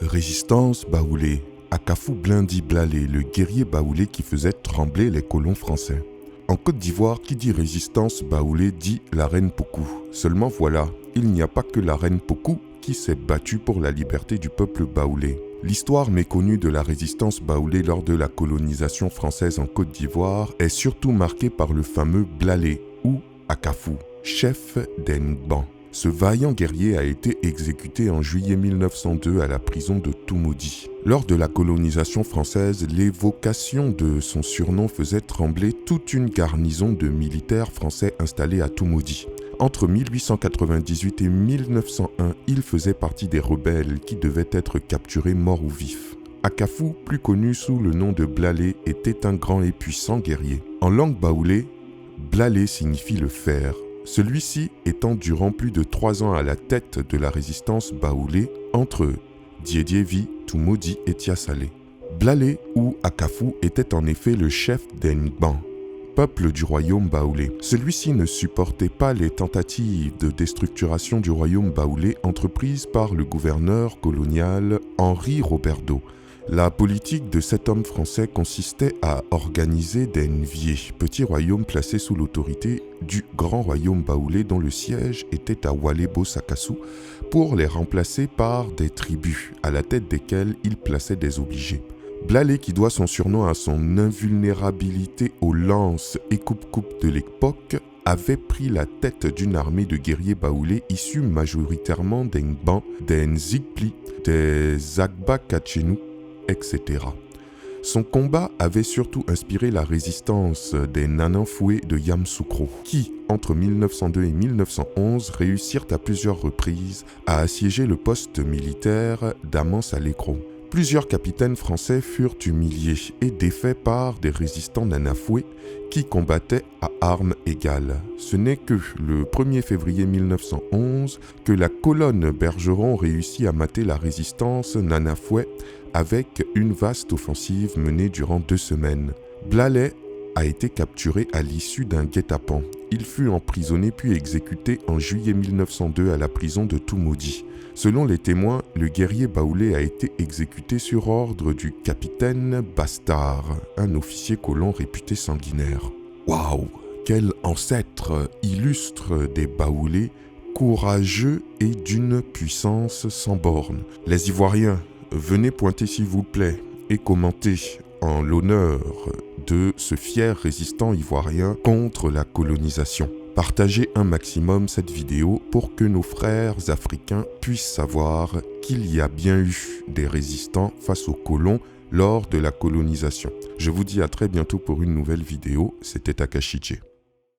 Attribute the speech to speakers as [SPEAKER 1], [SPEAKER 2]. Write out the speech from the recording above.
[SPEAKER 1] Résistance baoulé. Akafou Blindi Blalé, le guerrier baoulé qui faisait trembler les colons français. En Côte d'Ivoire, qui dit résistance baoulé dit la reine Pokou. Seulement voilà, il n'y a pas que la reine Pokou qui s'est battue pour la liberté du peuple baoulé. L'histoire méconnue de la résistance baoulée lors de la colonisation française en Côte d'Ivoire est surtout marquée par le fameux Blalé ou Akafou, chef des Ngban. Ce vaillant guerrier a été exécuté en juillet 1902 à la prison de Toumoudi. Lors de la colonisation française, l'évocation de son surnom faisait trembler toute une garnison de militaires français installés à Toumoudi. Entre 1898 et 1901, il faisait partie des rebelles qui devaient être capturés morts ou vifs. Akafou, plus connu sous le nom de Blalé, était un grand et puissant guerrier. En langue baoulé, Blalé signifie le fer. Celui-ci étant durant plus de 3 ans à la tête de la résistance baoulée entre Diédiévi, Toumoudi et Tiasalé. Blalé ou Akafou était en effet le chef des Ngban, peuple du royaume baoulé. Celui-ci ne supportait pas les tentatives de déstructuration du royaume baoulé entreprises par le gouverneur colonial Henri Roberdeau. La politique de cet homme français consistait à organiser des nviers, petits royaumes placés sous l'autorité du grand royaume baoulé dont le siège était à Walebo-Sakassou, pour les remplacer par des tribus, à la tête desquelles il plaçait des obligés. Blalé, qui doit son surnom à son invulnérabilité aux lances et coupe-coupe de l'époque, avait pris la tête d'une armée de guerriers baoulés issus majoritairement des Ngban, des Nzigpli, des Agba Kachénou, etc. Son combat avait surtout inspiré la résistance des Nananfoué de Yamoussoukro, qui, entre 1902 et 1911, réussirent à plusieurs reprises à assiéger le poste militaire d'Amance-à-l'Écro. Plusieurs capitaines français furent humiliés et défaits par des résistants Nanafoué qui combattaient à armes égales. Ce n'est que le 1er février 1911 que la colonne Bergeron réussit à mater la résistance Nanafoué avec une vaste offensive menée durant 2 semaines. Blalé a été capturé à l'issue d'un guet-apens. Il fut emprisonné puis exécuté en juillet 1902 à la prison de Toumoudi. Selon les témoins, le guerrier baoulé a été exécuté sur ordre du capitaine Bastard, un officier colon réputé sanguinaire. Waouh! Quel ancêtre illustre des baoulés, courageux et d'une puissance sans borne. Les Ivoiriens, venez pointer s'il vous plaît et commenter en l'honneur de ce fier résistant ivoirien contre la colonisation. Partagez un maximum cette vidéo pour que nos frères africains puissent savoir qu'il y a bien eu des résistants face aux colons lors de la colonisation. Je vous dis à très bientôt pour une nouvelle vidéo. C'était Takashidje.